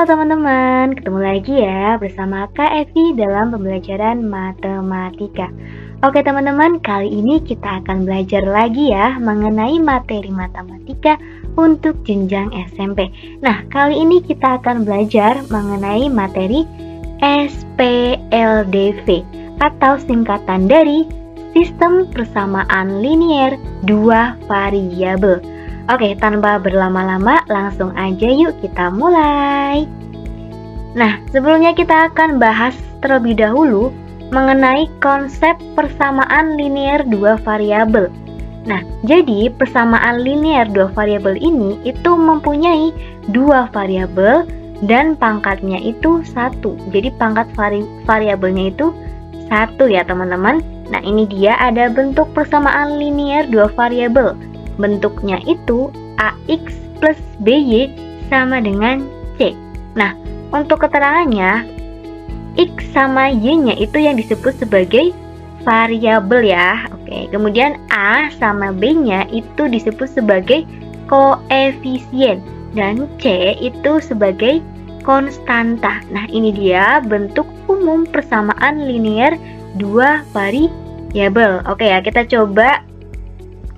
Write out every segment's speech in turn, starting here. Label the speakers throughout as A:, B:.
A: Halo teman-teman, ketemu lagi ya bersama Kak Evi dalam pembelajaran matematika. Oke teman-teman, kali ini kita akan belajar lagi ya mengenai materi matematika untuk jenjang SMP. Nah, kali ini kita akan belajar mengenai materi SPLDV atau singkatan dari Sistem Persamaan Linier Dua Variabel. Oke, tanpa berlama-lama langsung aja yuk kita mulai. Nah, sebelumnya kita akan bahas terlebih dahulu mengenai konsep persamaan linier dua variabel. Nah, jadi persamaan linier dua variabel ini itu mempunyai dua variabel dan pangkatnya itu satu. Jadi pangkat variabelnya itu satu ya teman-teman. Nah, ini dia ada bentuk persamaan linier dua variabel. Bentuknya itu AX plus BY sama dengan C. Nah, untuk keterangannya, X sama Y-nya itu yang disebut sebagai variabel ya. Oke, kemudian A sama B-nya itu disebut sebagai koefisien dan C itu sebagai konstanta. Nah, ini dia bentuk umum persamaan linier dua variabel. Oke ya, kita coba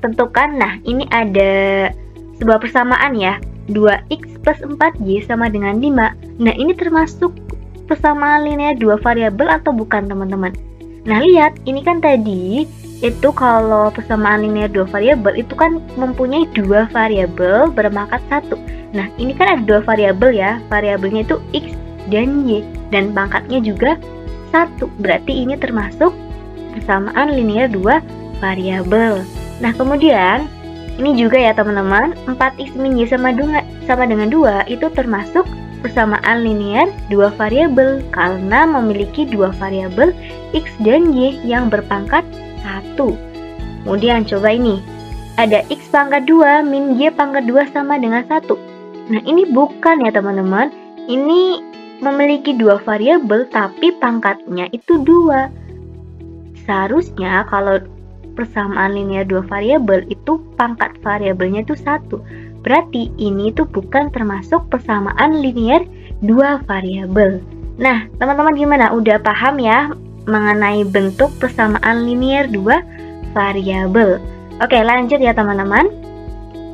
A: tentukan. Nah, ini ada sebuah persamaan ya, 2x plus 4y sama dengan 5. Nah, ini termasuk persamaan linier dua variabel atau bukan teman-teman? Nah, lihat, ini kan tadi itu kalau persamaan linier dua variabel itu kan mempunyai dua variabel berpangkat 1. Nah, ini kan ada dua variabel ya, variabelnya itu x dan y, dan pangkatnya juga 1. Berarti ini termasuk persamaan linier dua variabel. Nah, kemudian ini juga ya teman-teman, 4x min y sama dengan 2 itu termasuk persamaan linier dua variabel karena memiliki dua variabel x dan y yang berpangkat 1. Kemudian coba ini, ada x pangkat 2 min y pangkat 2 sama dengan 1. Nah, ini bukan ya teman-teman, ini memiliki dua variabel tapi pangkatnya itu 2. Seharusnya kalau persamaan linier dua variabel itu pangkat variabelnya itu 1. Berarti ini tuh bukan termasuk persamaan linier dua variabel. Nah, teman-teman gimana? Udah paham ya mengenai bentuk persamaan linier dua variabel? Oke, lanjut ya teman-teman.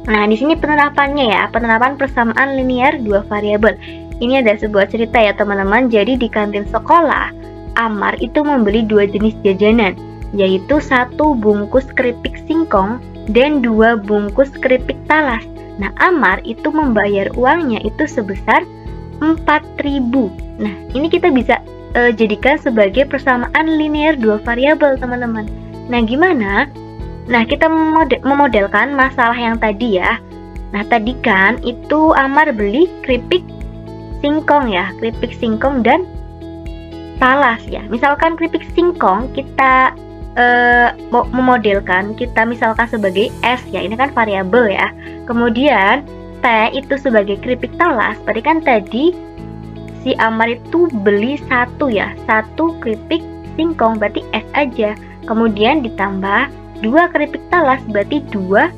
A: Nah, di sini penerapannya ya, penerapan persamaan linier dua variabel. Ini ada sebuah cerita ya teman-teman. Jadi di kantin sekolah, Amar itu membeli dua jenis jajanan, yaitu 1 bungkus keripik singkong dan 2 bungkus keripik talas. Nah, Amar itu membayar uangnya itu sebesar 4.000. Nah, ini kita bisa jadikan sebagai persamaan linier dua variabel, teman-teman. Nah, gimana? Nah, kita memodelkan masalah yang tadi ya. Nah, tadi kan itu Amar beli keripik singkong ya, keripik singkong dan talas ya. Misalkan keripik singkong kita memodelkan, kita misalkan sebagai S ya, ini kan variabel ya. Kemudian T itu sebagai keripik talas, berarti kan tadi si Amar itu beli 1 ya, 1 keripik singkong berarti S aja. Kemudian ditambah 2 keripik talas berarti 2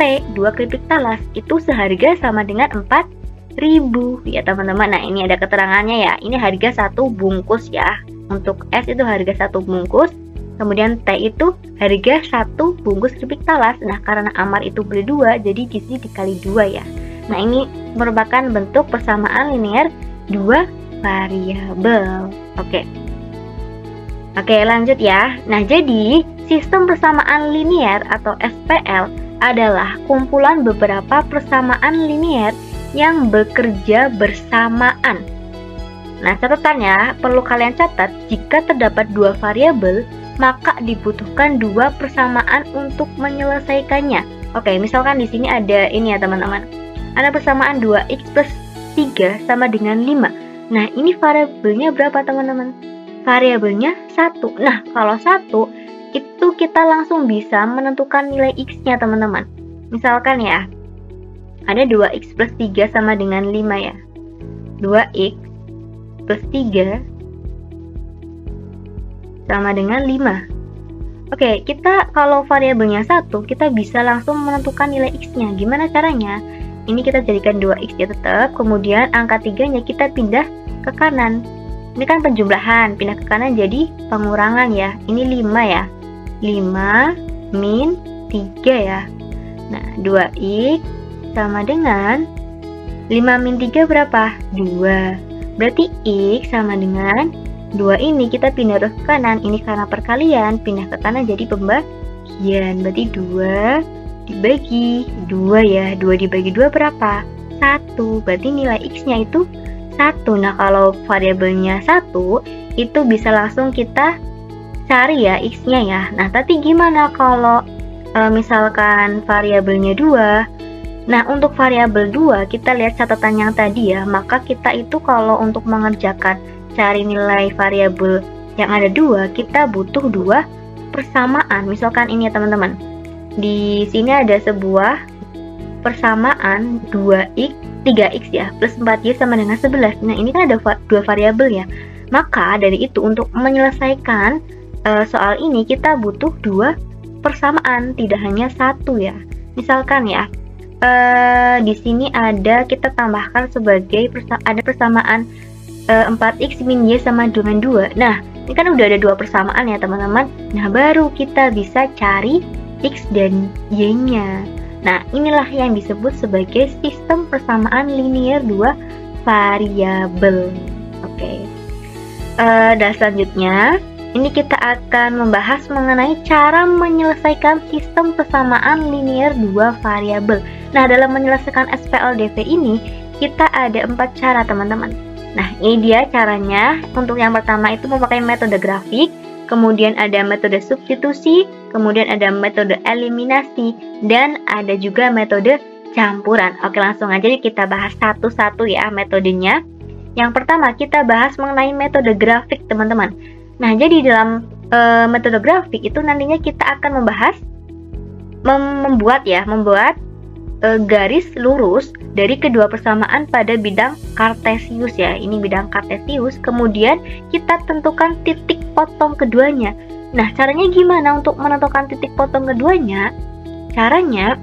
A: T, 2 keripik talas itu seharga sama dengan 4.000 ya teman-teman. Nah, ini ada keterangannya ya, ini harga 1 bungkus ya. Untuk S itu harga 1 bungkus. Kemudian T itu harga 1 bungkus keripik talas. Nah, karena Amar itu beli 2, jadi di sini dikali 2 ya. Nah, ini merupakan bentuk persamaan linier dua variabel. Oke, lanjut ya. Nah, jadi sistem persamaan linier atau SPL adalah kumpulan beberapa persamaan linier yang bekerja bersamaan. Nah, catatannya perlu kalian catat, jika terdapat dua variabel maka dibutuhkan dua persamaan untuk menyelesaikannya. Oke, misalkan di sini ada ini ya teman-teman. Ada persamaan 2x plus 3 sama dengan 5. Nah, ini variabelnya berapa teman-teman? Variabelnya 1. Nah, kalau 1 itu kita langsung bisa menentukan nilai x-nya teman-teman. Misalkan ya, ada 2x plus 3 sama dengan 5 ya. 2x plus 3 sama dengan 5. Oke, kita kalau variabelnya 1, kita bisa langsung menentukan nilai x-nya. Gimana caranya? ini kita jadikan 2x ya tetap. Kemudian angka 3-nya kita pindah ke kanan. Ini kan penjumlahan, pindah ke kanan jadi pengurangan ya. Ini 5 ya. 5 min 3 ya. Nah, 2x sama dengan 5 min 3 berapa? 2. Berarti x sama dengan 2 ini kita pindah ke kanan. Ini karena perkalian, pindah ke kanan jadi pembagian. Berarti 2 dibagi 2 ya. 2 dibagi 2 berapa? 1. Berarti nilai x-nya itu 1. Nah, kalau variabelnya 1, itu bisa langsung kita cari ya x-nya ya. Nah, tapi gimana kalau misalkan variabelnya 2? Nah, untuk variabel 2, kita lihat catatan yang tadi ya. Maka kita itu kalau untuk mengerjakan cari nilai variabel yang ada 2, kita butuh 2 persamaan. Misalkan ini ya teman-teman. Di sini ada sebuah persamaan 3x ya, plus 4y sama dengan 11. Nah, ini kan ada 2 variabel ya. Maka dari itu untuk menyelesaikan soal ini kita butuh 2 persamaan, tidak hanya 1 ya. Misalkan ya, di sini ada kita tambahkan sebagai ada persamaan 4x min y sama dengan 2. Nah, ini kan udah ada 2 persamaan ya teman-teman. Nah, baru kita bisa cari x dan y-nya. Nah, inilah yang disebut sebagai sistem persamaan linear 2 variabel. Oke. Dan selanjutnya, ini kita akan membahas mengenai cara menyelesaikan sistem persamaan linear 2 variabel. Nah, dalam menyelesaikan SPLDV ini, kita ada 4 cara teman-teman. Nah, ini dia caranya. Untuk yang pertama itu memakai metode grafik, kemudian ada metode substitusi, kemudian ada metode eliminasi, dan ada juga metode campuran. Oke, langsung aja kita bahas satu-satu ya metodenya. Yang pertama kita bahas mengenai metode grafik teman-teman. Nah, jadi dalam metode grafik itu nantinya kita akan membahas membuat garis lurus dari kedua persamaan pada bidang kartesius ya. Ini bidang kartesius. Kemudian kita tentukan titik potong keduanya. Nah, caranya gimana untuk menentukan titik potong keduanya? Caranya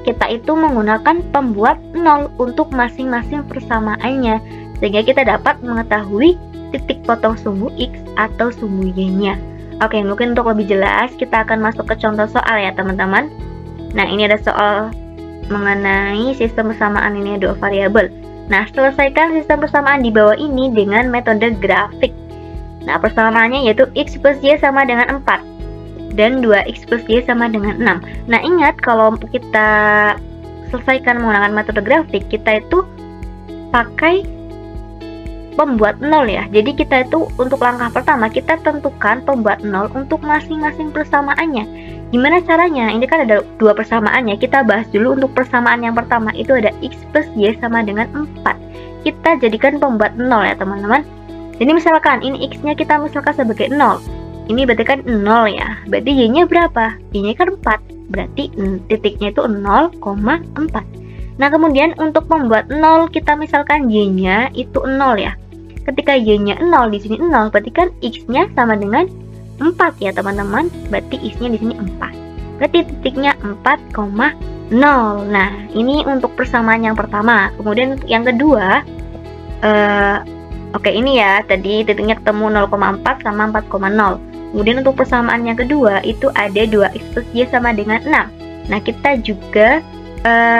A: kita itu menggunakan pembuat 0 untuk masing-masing persamaannya, sehingga kita dapat mengetahui titik potong sumbu x atau sumbu y-nya. Oke, mungkin untuk lebih jelas kita akan masuk ke contoh soal ya teman-teman. Nah, ini ada soal mengenai sistem persamaan linear 2 variabel. Nah, selesaikan sistem persamaan di bawah ini dengan metode grafik. Nah, persamaannya yaitu x plus y sama dengan 4 dan 2x plus y sama dengan 6. Nah, ingat kalau kita selesaikan menggunakan metode grafik, kita itu pakai pembuat 0 ya. Jadi kita itu untuk langkah pertama kita tentukan pembuat 0 untuk masing-masing persamaannya. Gimana caranya? Ini kan ada 2 persamaannya. Kita bahas dulu untuk persamaan yang pertama, itu ada x plus y sama dengan 4. Kita jadikan pembuat 0 ya teman-teman. Jadi misalkan ini x-nya kita misalkan sebagai 0. Ini berarti kan 0 ya. Berarti y-nya berapa? Y-nya kan 4. Berarti titiknya itu 0,4. Nah, kemudian untuk membuat 0 kita misalkan y-nya itu 0 ya. Ketika y-nya 0 di sini 0, berarti kan x-nya sama dengan 4 ya teman-teman. Berarti x-nya di sini 4. Berarti titiknya 4,0. Nah, ini untuk persamaan yang pertama. Kemudian yang kedua, oke, ini ya, tadi titiknya ketemu 0,4 sama 4,0. Kemudian untuk persamaan yang kedua, itu ada 2x plus y sama dengan 6. Nah, kita juga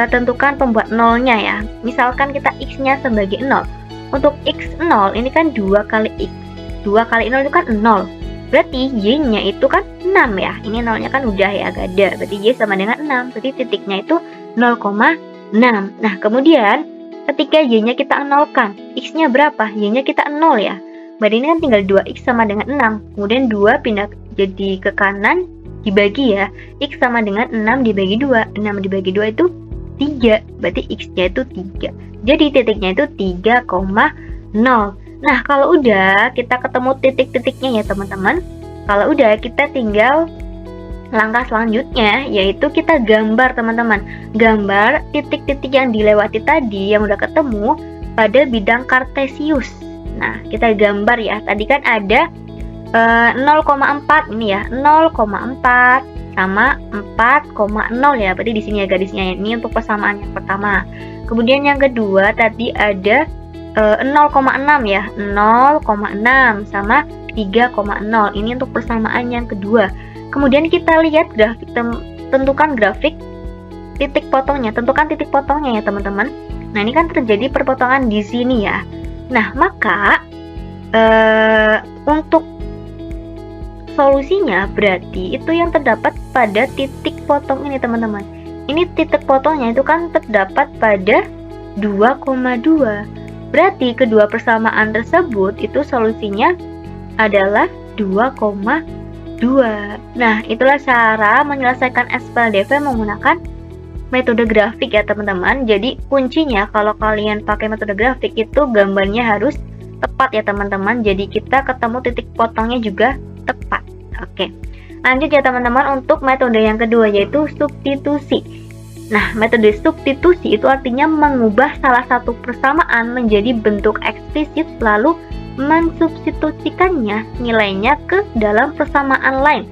A: tentukan pembuat 0-nya ya. Misalkan kita x-nya sebagai 0. Untuk x0, ini kan 2 kali x. 2 kali 0 itu kan 0. Berarti y-nya itu kan 6 ya. Ini 0-nya kan udah ya, gak ada. Berarti y sama dengan 6. Berarti titiknya itu 0,6. Nah, kemudian ketika y-nya kita nolkan, x-nya berapa? Y-nya kita 0 ya. Berarti ini kan tinggal 2x sama dengan 6. Kemudian 2 pindah jadi ke kanan, dibagi ya. X sama dengan 6 dibagi 2. 6 dibagi 2 itu 3. Berarti x-nya itu 3. Jadi titiknya itu 3,0. Nah, kalau udah kita ketemu titik-titiknya ya teman-teman. Kalau udah kita tinggal langkah selanjutnya, yaitu kita gambar teman-teman. Gambar titik-titik yang dilewati tadi yang udah ketemu pada bidang kartesius. Nah, kita gambar ya. Tadi kan ada 0,4 ini ya. 0,4 sama 4,0 ya. Berarti di sini ya garisnya, ini untuk persamaan yang pertama. Kemudian yang kedua tadi ada 0,6 ya. 0,6 sama 3,0. Ini untuk persamaan yang kedua. Kemudian kita lihat grafik, tentukan grafik titik potongnya, tentukan titik potongnya ya teman-teman. Nah, ini kan terjadi perpotongan di sini ya. Nah, maka untuk solusinya berarti itu yang terdapat pada titik potong ini teman-teman. Ini titik potongnya itu kan terdapat pada 2,2. Berarti kedua persamaan tersebut itu solusinya adalah 2,2. Nah, itulah cara menyelesaikan SPLDV menggunakan metode grafik ya teman-teman. Jadi kuncinya kalau kalian pakai metode grafik itu gambarnya harus tepat ya teman-teman. Jadi kita ketemu titik potongnya juga tepat. Oke, lanjut ya teman-teman untuk metode yang kedua yaitu substitusi. Nah, metode substitusi itu artinya mengubah salah satu persamaan menjadi bentuk eksplisit lalu mensubstitusikannya nilainya ke dalam persamaan lain.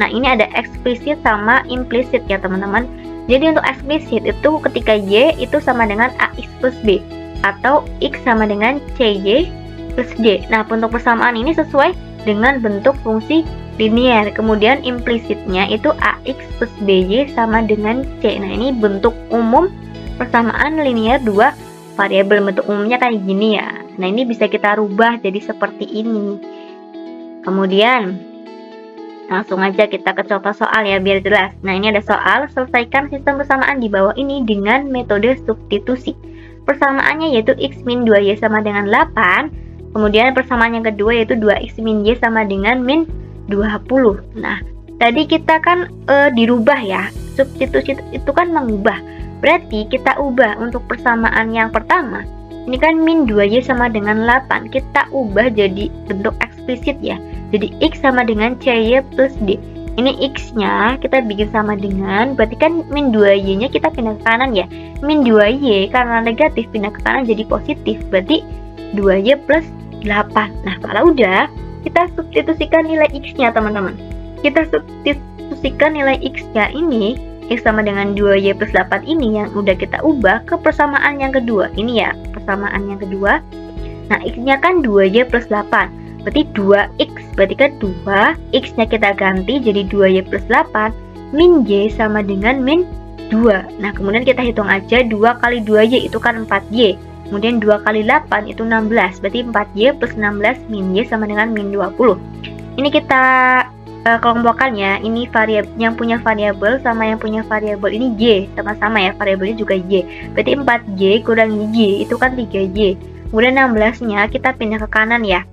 A: Nah, ini ada eksplisit sama implisit ya teman-teman. Jadi untuk eksplisit itu ketika Y itu sama dengan AX plus B atau X sama dengan CY plus D. Nah, untuk persamaan ini sesuai dengan bentuk fungsi linear. Kemudian implisitnya itu AX plus BY sama dengan C. Nah, ini bentuk umum persamaan linear dua variabel. Bentuk umumnya kayak gini ya. Nah, ini bisa kita rubah jadi seperti ini. Kemudian langsung aja kita ke contoh soal ya biar jelas. Nah, ini ada soal, selesaikan sistem persamaan di bawah ini dengan metode substitusi. Persamaannya yaitu X min 2Y sama dengan 8. Kemudian persamaan yang kedua yaitu 2X min Y sama dengan min 20. Nah, tadi kita kan dirubah ya. Substitusi itu kan mengubah. Berarti kita ubah untuk persamaan yang pertama. Ini kan min 2Y sama dengan 8. Kita ubah jadi bentuk eksplisit ya. Jadi X sama dengan CY plus D. Ini X-nya kita bikin sama dengan, berarti kan min 2Y-nya kita pindah ke kanan ya. Min 2Y karena negatif pindah ke kanan jadi positif. Berarti 2Y plus 8. Nah, kalau udah, kita substitusikan nilai X-nya teman-teman. Kita substitusikan nilai X-nya ini, X sama dengan 2Y plus 8 ini yang udah kita ubah ke persamaan yang kedua. Ini ya, persamaan yang kedua. Nah, X-nya kan 2Y plus 8. Berarti 2X, berarti kan 2, X-nya kita ganti jadi 2Y plus 8, min Y sama dengan min 2. Nah, kemudian kita hitung aja 2 kali 2Y itu kan 4Y. Kemudian 2 kali 8 itu 16, berarti 4Y plus 16 min Y sama dengan min 20. Ini kita kelompokkan ya, ini variabel yang punya variabel sama yang punya variabel ini Y, sama-sama ya, variabelnya juga Y. Berarti 4Y kurang Y itu kan 3Y. Kemudian 16-nya kita pindah ke kanan ya.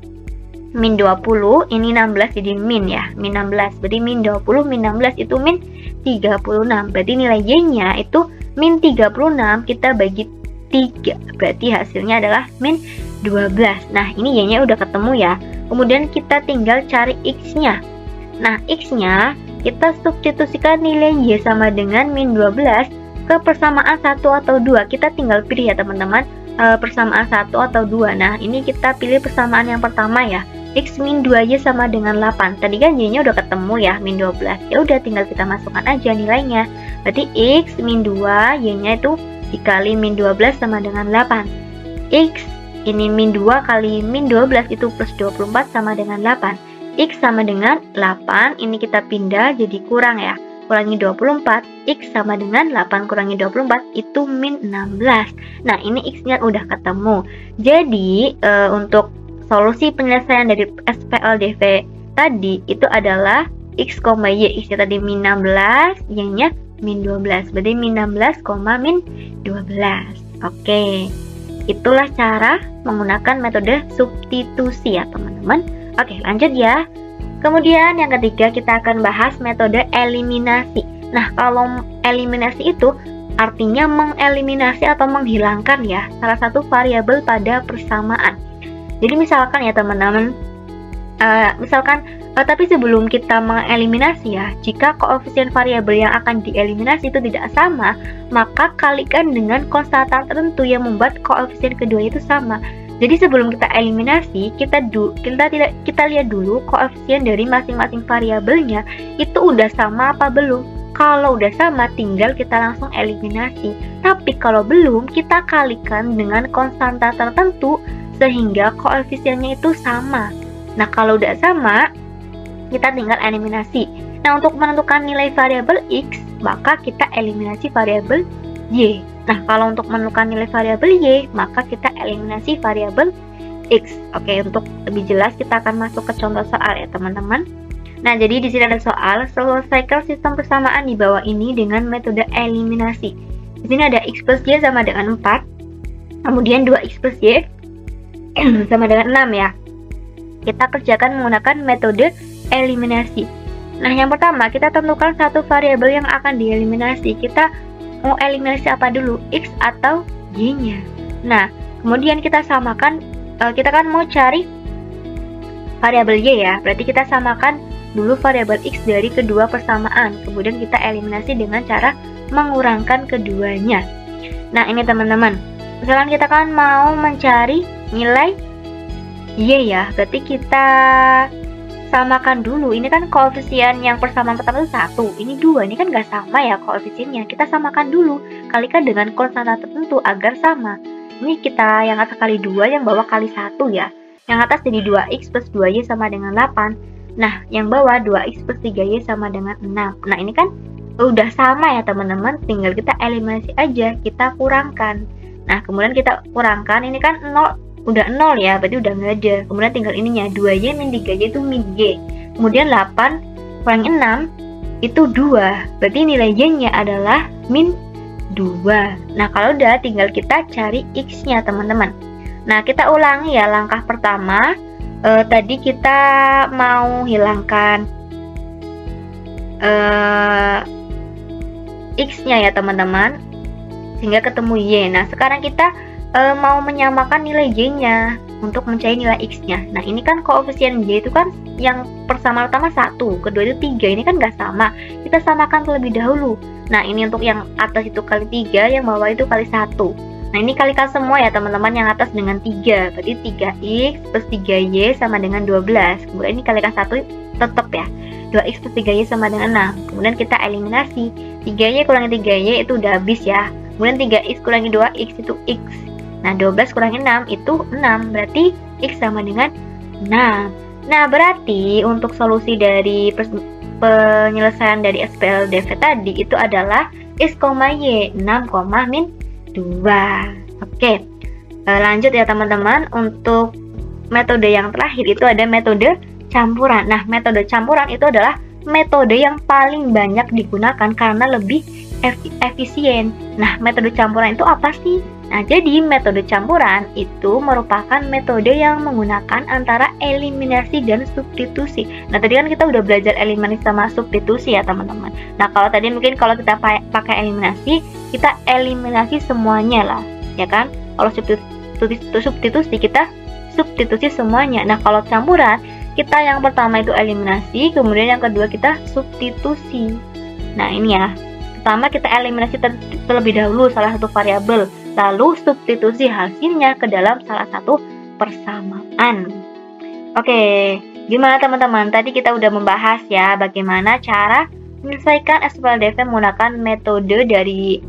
A: Min 20, ini 16 jadi min ya, min 16. Berarti min 20 min 16 itu min 36. Berarti nilai Y-nya itu min 36 kita bagi 3. Berarti hasilnya adalah min 12. Nah, ini Y-nya udah ketemu ya. Kemudian kita tinggal cari X-nya. Nah, X-nya kita substitusikan nilai Y sama dengan min 12 ke persamaan 1 atau 2. Kita tinggal pilih ya teman-teman, persamaan 1 atau 2. Nah, ini kita pilih persamaan yang pertama ya. X min 2Y sama dengan 8. Tadi kan Y-nya udah ketemu ya, min 12. Ya udah tinggal kita masukkan aja nilainya. Berarti X min 2, Y-nya itu dikali min 12 sama dengan 8. X ini min 2 kali min 12 itu plus 24 sama dengan 8. X sama dengan 8, ini kita pindah jadi kurang ya. Kurangi 24, X sama dengan 8 kurangi 24 itu min 16. Nah, ini X-nya udah ketemu. Jadi untuk solusi penyelesaian dari SPLDV tadi itu adalah X, Y. X-nya tadi min 16, Y-nya min 12. Berarti min 16, min 12. Oke, itulah cara menggunakan metode substitusi ya teman-teman. Oke, lanjut ya. Kemudian yang ketiga kita akan bahas metode eliminasi. Nah, kalau eliminasi itu artinya mengeliminasi atau menghilangkan ya salah satu variabel pada persamaan. Jadi misalkan ya teman-teman, tapi sebelum kita mengeliminasi ya, jika koefisien variabel yang akan dieliminasi itu tidak sama, maka kalikan dengan konstanta tertentu yang membuat koefisien kedua itu sama. Jadi sebelum kita eliminasi, kita lihat dulu koefisien dari masing-masing variabelnya itu udah sama apa belum. Kalau udah sama, tinggal kita langsung eliminasi. Tapi kalau belum, kita kalikan dengan konstanta tertentu sehingga koefisiennya itu sama. Nah, kalau udah sama, kita tinggal eliminasi. Nah, untuk menentukan nilai variabel X, maka kita eliminasi variabel Y. Nah, kalau untuk menentukan nilai variabel Y, maka kita eliminasi variabel X. Oke, untuk lebih jelas kita akan masuk ke contoh soal ya, teman-teman. Nah, jadi di sini ada soal, selesaikan sistem persamaan di bawah ini dengan metode eliminasi. Di sini ada X plus Y sama dengan 4, kemudian 2X plus Y sama dengan 6 ya. Kita kerjakan menggunakan metode eliminasi. Nah, yang pertama kita tentukan satu variabel yang akan dieliminasi. Kita mau eliminasi apa dulu, X atau Y-nya. Nah, kemudian kita samakan, kita kan mau cari variabel Y ya, berarti kita samakan dulu variabel X dari kedua persamaan. Kemudian kita eliminasi dengan cara mengurangkan keduanya. Nah, ini teman-teman, misalkan kita kan mau mencari nilai Y ya, berarti kita samakan dulu. Ini kan koefisien yang persamaan pertama itu 1, ini 2, ini kan nggak sama ya koefisiennya. Kita samakan dulu, kalikan dengan konstanta tertentu agar sama. Ini kita yang atas kali 2, yang bawah kali 1 ya. Yang atas jadi 2X plus 2Y sama dengan 8. Nah, yang bawah 2X plus 3Y sama dengan 6. Nah, ini kan udah sama ya teman-teman, tinggal kita eliminasi aja, kita kurangkan. Nah, kemudian kita kurangkan, ini kan 0, udah 0 ya, berarti udah nggak ada. Kemudian tinggal ininya, 2Y min 3Y itu min Y. Kemudian 8 kurangi 6 itu 2, berarti nilai Y-nya adalah min 2. Nah, kalau udah tinggal kita cari X-nya teman-teman. Nah, kita ulangi ya langkah pertama. Tadi kita mau hilangkan X-nya ya teman-teman, sehingga ketemu Y. Nah, sekarang kita mau menyamakan nilai Y-nya untuk mencari nilai X-nya. Nah, ini kan koefisien Y itu kan yang persamaan pertama 1, kedua itu 3, ini kan nggak sama. Kita samakan terlebih dahulu. Nah, ini untuk yang atas itu kali 3, yang bawah itu kali 1. Nah, ini kalikan semua ya teman-teman, yang atas dengan 3, berarti 3X plus 3Y sama dengan 12. Kemudian ini kalikan 1 tetap ya, 2X plus 3Y sama dengan 6. Kemudian kita eliminasi, 3Y kurangi 3Y itu udah habis ya. Kemudian 3X kurangi 2X itu X. Nah, 12 kurangi 6 itu 6, berarti X sama dengan 6. Nah, berarti untuk solusi dari penyelesaian dari SPLDV tadi itu adalah X, Y 6, min 2. Oke, lanjut ya teman-teman. Untuk metode yang terakhir itu ada metode campuran. Nah, metode campuran itu adalah metode yang paling banyak digunakan karena lebih efisien. Nah, metode campuran itu apa sih? Nah, jadi metode campuran itu merupakan metode yang menggunakan antara eliminasi dan substitusi. Nah, tadi kan kita udah belajar eliminasi sama substitusi ya teman-teman. Nah, kalau tadi mungkin kalau kita pakai eliminasi, kita eliminasi semuanya lah, ya kan? Kalau substitusi kita substitusi semuanya. Nah, kalau campuran, kita yang pertama itu eliminasi, kemudian yang kedua kita substitusi. Nah, ini ya. Pertama kita eliminasi terlebih dahulu salah satu variabel, lalu substitusi hasilnya ke dalam salah satu persamaan. Oke, gimana teman-teman? Tadi kita udah membahas ya bagaimana cara menyelesaikan SPLDV menggunakan metode dari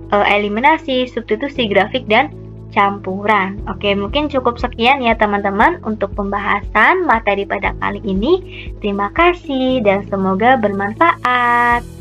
A: eliminasi, substitusi, grafik, dan campuran. Oke, mungkin cukup sekian ya teman-teman untuk pembahasan materi pada kali ini. Terima kasih dan semoga bermanfaat.